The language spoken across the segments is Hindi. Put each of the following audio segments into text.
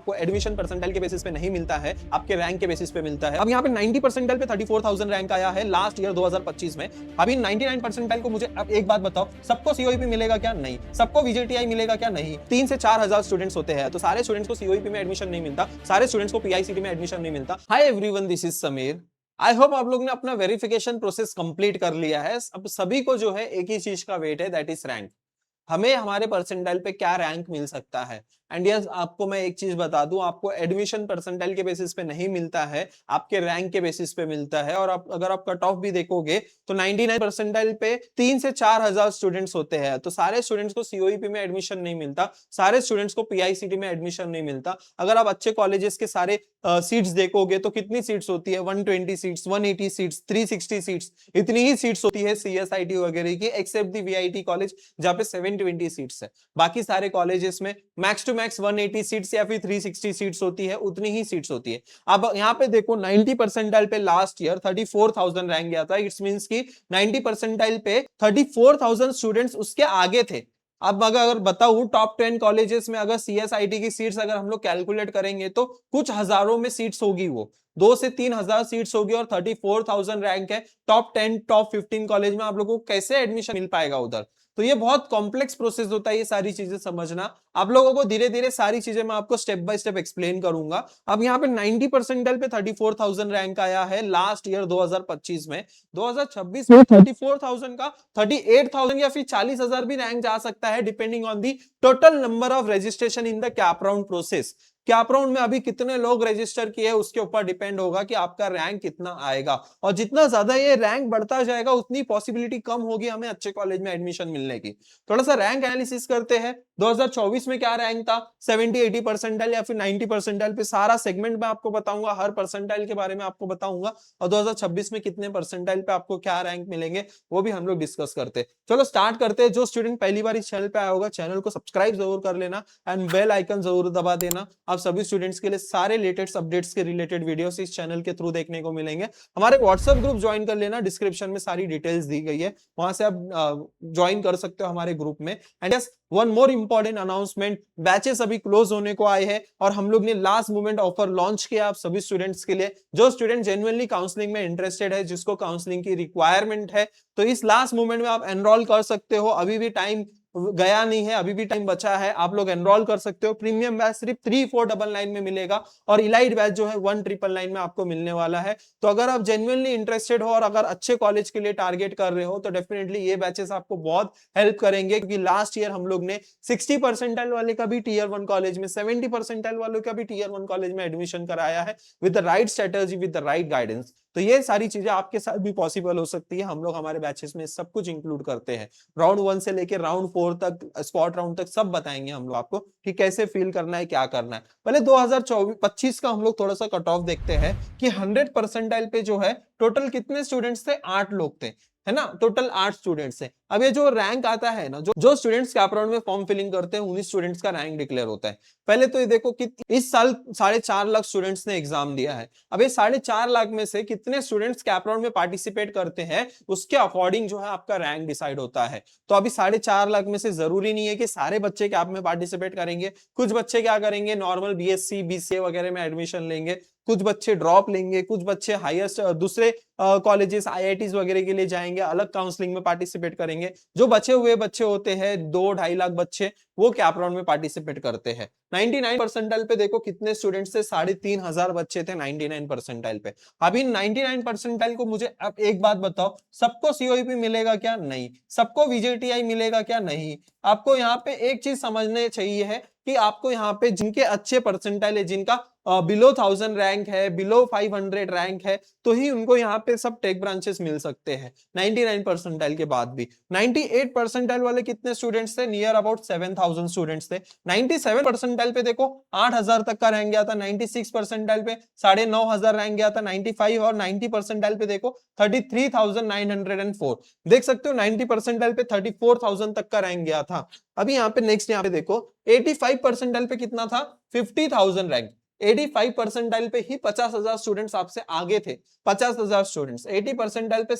आपको एडमिशन परसेंटाइल के बेसिस पे नहीं मिलता है, आपके रैंक के बेसिस पे मिलता है। अब यहाँ पे 90 परसेंटाइल पे 34,000 रैंक आया है लास्ट ईयर 2025 में। अभी 99 परसेंटाइल को मुझे अब एक बात बताओ, सबको सीओईपी मिलेगा क्या? नहीं। सबको वीजेटीआई मिलेगा क्या? नहीं। 3 से 4 हजार स्टूडेंट्स होते हैं, तो सारे स्टूडेंट्स को सीओईपी में एडमिशन नहीं मिलता, सारे स्टूडेंट्स को पीआईसीटी में एडमिशन नहीं मिलता। Hi everyone, this is Sameer. I hope आप लोग ने अपना वेरिफिकेशन प्रोसेस कंप्लीट कर लिया है। अब सभी को जो है एक ही चीज का वेट है, दैट इज रैंक। हमें हमारे परसेंटाइल पे क्या रैंक मिल सकता है। एंड यस, आपको मैं एक चीज बता दूं, आपको एडमिशन परसेंटाइल के बेसिस पे नहीं मिलता है, आपके रैंक के बेसिस पे मिलता है। और अगर आप कट ऑफ भी देखोगे तो 99 परसेंटाइल पे 3 से 4 हजार स्टूडेंट्स होते हैं, तो सारे स्टूडेंट्स को सीओईपी में एडमिशन नहीं मिलता, सारे स्टूडेंट्स को पीआईसीटी में एडमिशन नहीं मिलता। अगर आप अच्छे कॉलेजेस के सारे सीट्स देखोगे तो कितनी सीट्स होती है? 120 सीट्स, 180 सीट्स, 360 सीट्स, इतनी ही सीट्स होती है सीएसआईटी वगैरह की, एक्सेप्ट दी वीआईटी कॉलेज जहाँ पे 720 सीट्स है। बाकी सारे कॉलेजेस में मैक्स टू मैक्स 180 सीट्स या फिर 360 सीट्स होती है, उतनी ही सीट्स होती है। अब यहाँ पे देखो 90 परसेंटाइल पे लास्ट ईयर 34,000 रैंक गया था। इट्स मींस कि 90 परसेंटाइल पे 34,000 स्टूडेंट्स उसके आगे थे। अब अगर बताऊं टॉप 10 कॉलेजेस में अगर सीएसआईटी की सीट्स अगर हम लोग कैलकुलेट करेंगे तो कुछ हजारों में सीट्स होगी, वो 2 से 3 हजार सीट्स होगी, और 34,000 रैंक है। टॉप 10 टॉप 15 कॉलेज में आप लोगों को कैसे एडमिशन मिल पाएगा उधर? तो ये बहुत कॉम्प्लेक्स प्रोसेस होता है ये सारी चीजें समझना। आप लोगों को धीरे धीरे सारी चीजें मैं आपको स्टेप बाय स्टेप एक्सप्लेन करूंगा। अब यहाँ पे 90 परसेंटाइल पे 34,000 रैंक आया है लास्ट ईयर 2025 में। 2026 में 34,000 का 38,000 या फिर 40,000 भी रैंक जा सकता है, depending on the total number of registration in the cap round process. Cap round में अभी कितने लोग रजिस्टर किए उसके ऊपर डिपेंड होगा कि आपका रैंक कितना आएगा। और जितना ज्यादा ये रैंक बढ़ता जाएगा उतनी पॉसिबिलिटी कम होगी हमें अच्छे कॉलेज में एडमिशन मिलने की। थोड़ा सा रैंक एनालिसिस करते हैं। 2024 में क्या रैंक था? 70-80 परसेंटाइल या फिर 90 परसेंटाइल पे सारा सेगमेंट में आपको बताऊंगा, हर परसेंटाइल के बारे में आपको बताऊंगा। और 2026 में कितने परसेंटाइल पे आपको क्या रैंक मिलेंगे वो भी हम लोग डिस्कस करते हैं। चलो स्टार्ट करते हैं। जो स्टूडेंट पहली बार इस चैनल पे आया होगा, चैनल को सब्सक्राइब जरूर कर लेना एंड बेल आइकन जरूर दबा देना। आप सभी स्टूडेंट्स के लिए सारे लेटेस्ट अपडेट्स के रिलेटेड वीडियोस इस चैनल के थ्रू देखने को मिलेंगे। हमारे व्हाट्सएप ग्रुप ज्वाइन कर लेना, डिस्क्रिप्शन में सारी डिटेल्स दी गई है, वहां से आप ज्वाइन कर सकते हो हमारे ग्रुप में। And yes, one more important announcement, batches अभी क्लोज होने को आए हैं और हम लोग ने लास्ट मोमेंट ऑफर लॉन्च किया आप सभी स्टूडेंट्स के लिए। जो स्टूडेंट जेन्युइनली काउंसलिंग में इंटरेस्टेड है, जिसको काउंसलिंग की रिक्वायरमेंट है, तो इस लास्ट मोमेंट में आप एनरोल कर सकते हो। अभी भी टाइम गया नहीं है, अभी भी टाइम बचा है, आप लोग एनरोल कर सकते हो। प्रीमियम बैच सिर्फ 3499 में मिलेगा और इलाइट बैच जो है 1999 में आपको मिलने वाला है। तो अगर आप जेन्युइनली इंटरेस्टेड हो और अगर अच्छे कॉलेज के लिए टारगेट कर रहे हो तो डेफिनेटली ये बैचेस आपको बहुत हेल्प करेंगे, क्योंकि लास्ट ईयर हम लोग ने 60 परसेंटाइल वाले का भी टीयर 1 कॉलेज में, 70 परसेंटाइल वालों का भी टीयर 1 कॉलेज में एडमिशन कराया है with the right strategy, with the right guidance. तो ये सारी चीजें आपके साथ भी पॉसिबल हो सकती है। हम लोग हमारे बैचेस में सब कुछ इंक्लूड करते हैं। राउंड 1 से लेकर राउंड 4 तक, स्पॉट राउंड तक सब बताएंगे हम लोग आपको कि कैसे फील करना है, क्या करना है। पहले 2024-25 का हम लोग थोड़ा सा कट ऑफ देखते हैं कि 100 परसेंटाइल पे जो है टोटल कितने स्टूडेंट्स थे? 8 लोग थे, है ना, टोटल 8 स्टूडेंट्स है। अब ये जो रैंक आता है ना, जो स्टूडेंट्स कैप राउंड में फॉर्म फिलिंग करते हैं उन्हीं स्टूडेंट्स का रैंक डिक्लेयर होता है। पहले तो ये देखो कि इस साल 4.5 लाख स्टूडेंट्स ने एग्जाम दिया है। अब ये 4.5 लाख में से कितने स्टूडेंट्स कैप राउंड में पार्टिसिपेट करते हैं, उसके अकॉर्डिंग जो है आपका रैंक डिसाइड होता है। तो अभी 4.5 लाख में से जरूरी नहीं है कि सारे बच्चे कैप में पार्टिसिपेट करेंगे। कुछ बच्चे क्या करेंगे, नॉर्मल बीएससी बीसीए वगैरह में एडमिशन लेंगे, कुछ बच्चे ड्रॉप लेंगे, कुछ बच्चे हाईएस्ट दूसरे कॉलेजेस आईआईटीज वगैरह के लिए जाएंगे, अलग काउंसलिंग में पार्टिसिपेट करेंगे। जो बचे हुए बच्चे होते हैं 2-2.5 लाख बच्चे, वो कैप राउंड में पार्टिसिपेट करते हैं। 99 परसेंटाइल पे देखो कितने स्टूडेंट्स थे? 3,500 बच्चे थे 99 परसेंटाइल पे। अभी 99 परसेंटाइल को मुझे अब एक बात बताओ, सबको सीओईपी मिलेगा क्या? नहीं। सबको वीजेटीआई मिलेगा क्या? नहीं। आपको यहाँ पे एक चीज समझने चाहिए है कि आपको यहाँ पे जिनके अच्छे परसेंटाइल है, जिनका बिलो 1000 रैंक है, बिलो 500 रैंक है, तो ही उनको यहाँ पे सब टेक ब्रांचेस मिल सकते हैं 99 परसेंटाइल के बाद भी। 98 परसेंटाइल वाले कितने स्टूडेंट्स थे? नियर अबाउट 7000 स्टूडेंट्स थे। 97 परसेंटाइल पे देखो 8000 तक का रैंक गया था। 96 परसेंटाइल पे 9500 रैंक गया था। 95 और 90 परसेंटाइल पे देखो 33,904। देख सकते हो 90 परसेंटाइल पे 34,000 तक का रैंक गया था। अभी यहाँ पे नेक्स्ट यहाँ पे देखो 85 परसेंटाइल पे कितना था? 50,000 रैंक। 85 परसेंटाइल पे ही 50,000 स्टूडेंट्स आपसे आगे थे। 50,000 स्टूडेंट्स। 80 परसेंटाइल पे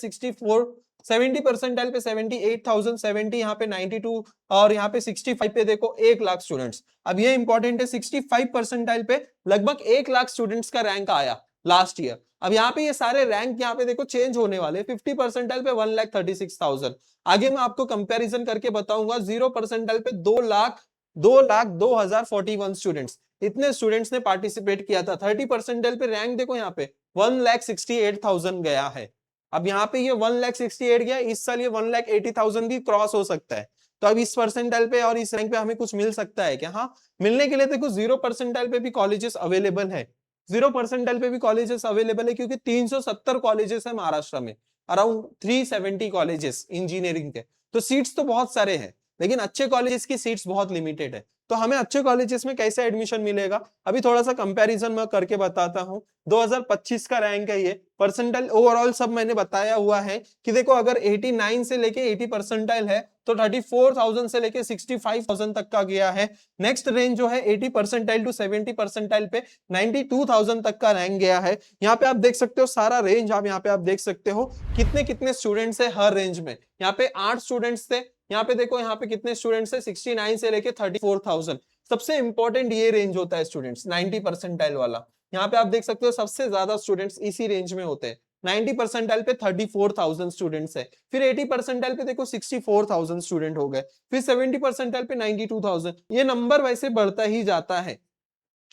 70 परसेंटाइल पे 78,000, 70 यहाँ पे 92 और यहाँ पे 65 पे देखो 1 लाख स्टूडेंट्स। अब ये इंपॉर्टेंट है, 65 परसेंटाइल पे लगभग 1 लाख स्टूडेंट्स का रैंक आया लास्ट ईयर। अब यहाँ पे ये सारे रैंक यहाँ पे देखो चेंज होने वाले, 50 परसेंटाइल पे 1,36,000। आगे मैं आपको कंपैरिजन करके बताऊंगा, 0 परसेंटाइल पे 2,02,41 स्टूडेंट्स, इतने स्टूडेंट्स ने पार्टिसिपेट किया था। 30 परसेंटाइल पे रैंक देखो यहाँ पे 1,68,000 गया है। अब यहाँ पे ये 1,68,000 गया, इस साल ये 1,80,000 भी क्रॉस हो सकता है। तो अब इस परसेंटाइल पे और इस रैंक पे हमें कुछ मिल सकता है क्या? हाँ, मिलने के लिए देखो 0 परसेंटाइल पे भी कॉलेजेस अवेलेबल है, 0 परसेंटाइल पे भी कॉलेजेस अवेलेबल है, क्योंकि 370 कॉलेजेस है महाराष्ट्र में, अराउंड 370 कॉलेजेस इंजीनियरिंग के। तो सीट्स तो बहुत सारे हैं, लेकिन अच्छे कॉलेजेस की सीट्स बहुत लिमिटेड है। तो हमें अच्छे कॉलेजेस में कैसे एडमिशन मिलेगा, अभी थोड़ा सा कंपैरिजन मैं करके बताता हूं। 2025 का रैंक है ये, परसेंटाइल ओवरऑल सब मैंने बताया हुआ है कि देखो अगर 89 से लेके 80 परसेंटाइल है तो 34,000 से लेके 65,000 तक का गया है। नेक्स्ट रेंज जो है 80 परसेंटाइल टू 70 परसेंटाइल पे 92,000 तक का रैंक गया है। यहाँ पे आप देख सकते हो सारा रेंज, आप यहाँ पे आप देख सकते हो कितने कितने स्टूडेंट्स है हर रेंज में। यहाँ पे 8 स्टूडेंट्स थे, यहाँ पे देखो यहाँ पे कितने स्टूडेंट्स है, 69 से लेके 34,000। सबसे इंपॉर्टेंट ये रेंज होता है स्टूडेंट्स, 90 परसेंटाइल वाला। यहाँ पे आप देख सकते हो सबसे ज्यादा स्टूडेंट्स इसी रेंज में होते हैं। 90 परसेंटाइल पे 34,000 स्टूडेंट्स है, फिर 80 परसेंटाइल पे देखो 64,000 स्टूडेंट हो गए, फिर 70 परसेंटाइल पे 92,000। ये नंबर वैसे बढ़ता ही जाता है।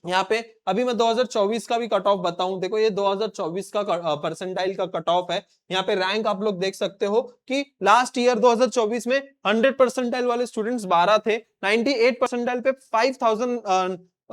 यहाँ पे अभी मैं 2024 का भी कट ऑफ बताऊं, देखो ये 2024 का परसेंटाइल का कट ऑफ है। यहाँ पे रैंक आप लोग देख सकते हो कि लास्ट ईयर 2024 में 100 परसेंटाइल वाले स्टूडेंट्स 12 थे, 98 परसेंटाइल पे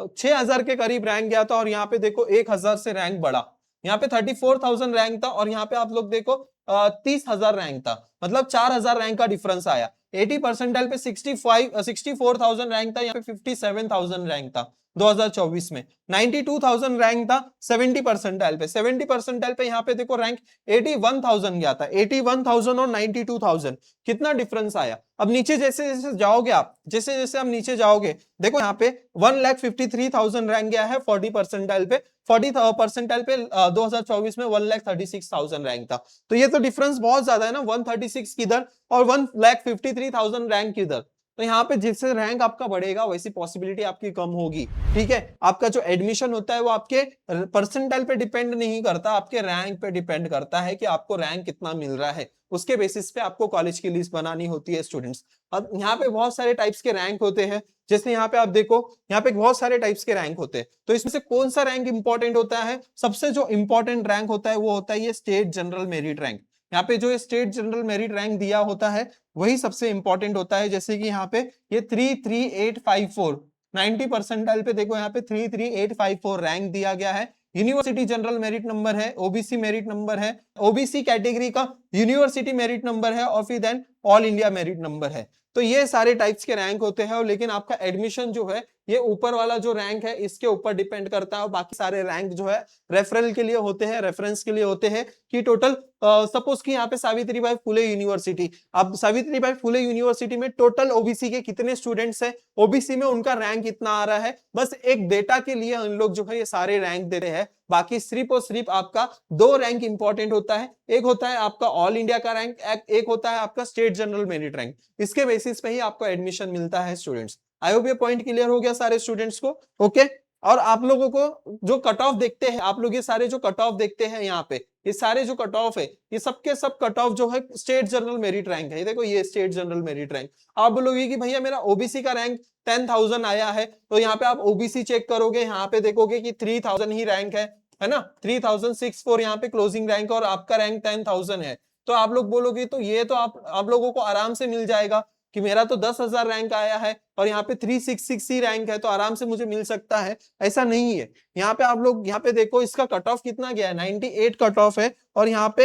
6,000 के करीब रैंक गया था, और यहाँ पे देखो 1,000 से रैंक बढ़ा। यहाँ पे 34,000 रैंक था और यहाँ पे आप लोग देखो 30,000 रैंक था, मतलब 4,000 रैंक का डिफरेंस आया। 80 परसेंटाइल पे 64,000 रैंक था, यहाँ पे 57,000 रैंक था 2024 में। 92,000 रैंक था 70 परसेंटाइल पे, 70 परसेंटाइल पे यहाँ पे देखो रैंक 81,000 गया था। 81,000 और 92,000 कितना डिफरेंस आया। अब नीचे जैसे जैसे जाओगे आप, जैसे जैसे आप नीचे जाओगे, देखो यहाँ पे 1,53,000 रैंक गया है 40 परसेंटाइल पे, 40 परसेंटाइल पे 2024 में 1,36,000 रैंक था। तो ये तो डिफरेंस बहुत ज्यादा है ना, 136 किधर और 1,53,000 रैंक किधर। तो यहाँ पे जिससे रैंक आपका बढ़ेगा वैसी पॉसिबिलिटी आपकी कम होगी। ठीक है, आपका जो एडमिशन होता है वो आपके परसेंटाइल पे डिपेंड नहीं करता, आपके रैंक पे डिपेंड करता है कि आपको रैंक कितना मिल रहा है। उसके बेसिस पे आपको कॉलेज की लिस्ट बनानी होती है स्टूडेंट्स। अब यहाँ पे बहुत सारे टाइप्स के रैंक होते हैं, जैसे यहाँ पे आप देखो यहाँ पे बहुत सारे टाइप्स के रैंक होते हैं। तो इसमें से कौन सा रैंक इंपॉर्टेंट होता है? सबसे जो इंपॉर्टेंट रैंक होता है वो होता है ये स्टेट जनरल मेरिट रैंक। यहाँ पे जो स्टेट जनरल मेरिट रैंक दिया होता है वही सबसे इंपॉर्टेंट होता है। जैसे कि यहाँ पे ये 33854, 90 परसेंटाइल पे देखो यहाँ पे 33854 रैंक दिया गया है। यूनिवर्सिटी जनरल मेरिट नंबर है, ओबीसी मेरिट नंबर है, ओबीसी कैटेगरी का यूनिवर्सिटी मेरिट नंबर है, और फिर then all India merit number है। तो ये सारे टाइप्स के रैंक होते हैं, और लेकिन आपका एडमिशन जो है ये ऊपर वाला जो रैंक है इसके ऊपर डिपेंड करता है, और बाकी सारे रैंक जो है रेफरल के लिए होते हैं, रेफरेंस के लिए होते हैं। कि टोटल सपोज कि यहाँ पे सावित्रीबाई फुले यूनिवर्सिटी, अब सावित्रीबाई फुले यूनिवर्सिटी में टोटल ओबीसी के कितने स्टूडेंट्स हैं, ओबीसी में उनका रैंक कितना आ रहा है, बस एक डेटा के लिए हम लोग जो है ये सारे रैंक देते हैं। बाकी सिर्फ और सिर्फ आपका दो रैंक इंपॉर्टेंट होता है, एक होता है आपका ऑल इंडिया का रैंक, एक होता है आपका स्टेट जनरल मेरिट रैंक। इसके बेसिस पे ही आपको एडमिशन मिलता है स्टूडेंट्स। आई होप ये पॉइंट क्लियर हो गया सारे स्टूडेंट्स को। ओके, और आप लोगों को जो कट ऑफ देखते हैं, आप लोग ये सारे जो कट ऑफ देखते हैं यहाँ पे, ये सारे जो कट ऑफ है ये सबके सब कट ऑफ जो है स्टेट जनरल मेरिट रैंक है। ये देखो ये स्टेट जनरल मेरिट रैंक। आप बोलोगे कि भैया मेरा ओबीसी का रैंक 10,000 आया है, तो यहाँ पे आप ओबीसी चेक करोगे, यहाँ पे देखोगे कि 3,000 ही रैंक है ना, 3,064 यहाँ पे क्लोजिंग रैंक, और आपका रैंक 10,000 है। तो आप लोग बोलोगे तो ये तो आप लोगों को आराम से मिल जाएगा कि मेरा तो 10,000 रैंक आया है और यहाँ पे 366 ही रैंक है, तो आराम से मुझे मिल सकता है। ऐसा नहीं है। यहाँ पे आप लोग यहाँ पे देखो इसका कट ऑफ कितना गया है, 98 कट ऑफ है, और यहाँ पे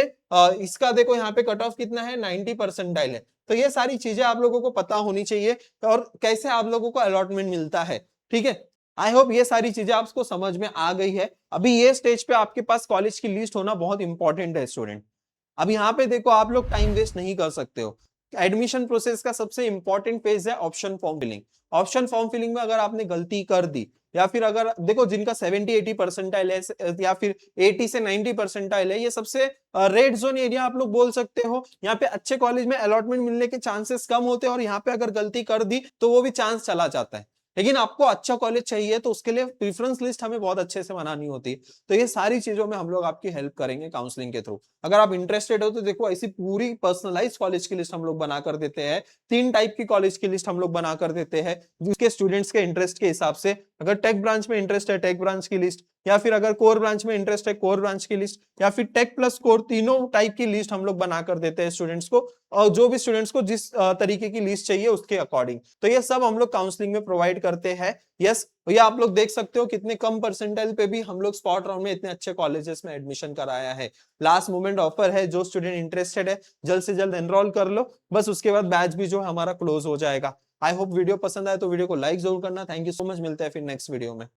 इसका देखो यहाँ पे कट ऑफ कितना है, 90 परसेंटाइल है। तो ये सारी चीजें आप लोगों को पता होनी चाहिए, और कैसे आप लोगों को अलॉटमेंट मिलता है। ठीक है, आई होप ये सारी चीजें आपको समझ में आ गई है। अभी ये स्टेज पे आपके पास कॉलेज की लिस्ट होना बहुत इंपॉर्टेंट है स्टूडेंट। अब यहाँ पे देखो आप लोग टाइम वेस्ट नहीं कर सकते हो। एडमिशन प्रोसेस का सबसे इंपॉर्टेंट फेज है option form filling. Option form filling में अगर आपने गलती कर दी या फिर अगर देखो जिनका 70-80 परसेंटाइल है या फिर 80 से 90 परसेंटाइल है, ये सबसे रेड जोन एरिया आप लोग बोल सकते हो। यहाँ पे अच्छे कॉलेज में अलॉटमेंट मिलने के चांसेस कम होते हैं और यहाँ पे अगर गलती कर दी तो वो भी चांस चला जाता है। लेकिन आपको अच्छा कॉलेज चाहिए तो उसके लिए प्रेफरेंस लिस्ट हमें बहुत अच्छे से बनानी होती है। तो ये सारी चीजों में हम लोग आपकी हेल्प करेंगे काउंसलिंग के थ्रू। अगर आप इंटरेस्टेड हो तो देखो ऐसी पूरी पर्सनलाइज कॉलेज की लिस्ट हम लोग बना कर देते हैं। 3 टाइप की कॉलेज की लिस्ट हम लोग बना कर देते हैं जिसके स्टूडेंट्स के इंटरेस्ट के हिसाब से। अगर टेक ब्रांच में इंटरेस्ट है टेक ब्रांच की लिस्ट, या फिर अगर कोर ब्रांच में इंटरेस्ट है कोर ब्रांच की लिस्ट, या फिर टेक प्लस कोर, तीनों टाइप की लिस्ट हम लोग बना कर देते हैं स्टूडेंट्स को। और जो भी स्टूडेंट्स को जिस तरीके की लिस्ट चाहिए उसके अकॉर्डिंग, तो ये सब हम लोग काउंसलिंग में प्रोवाइड करते हैं। यस, ये आप लोग देख सकते हो कितने कम परसेंटाइल पे भी हम लोग स्पॉट राउंड में इतने अच्छे कॉलेजेस में एडमिशन कराया है। लास्ट मोमेंट ऑफर है, जो स्टूडेंट इंटरेस्टेड है जल्द से जल्द एनरोल कर लो, बस उसके बाद बैच भी जो है हमारा क्लोज हो जाएगा। आई होप वीडियो पसंद आए तो वीडियो को लाइक जरूर करना। थैंक यू सो मच, मिलते हैं फिर नेक्स्ट वीडियो में।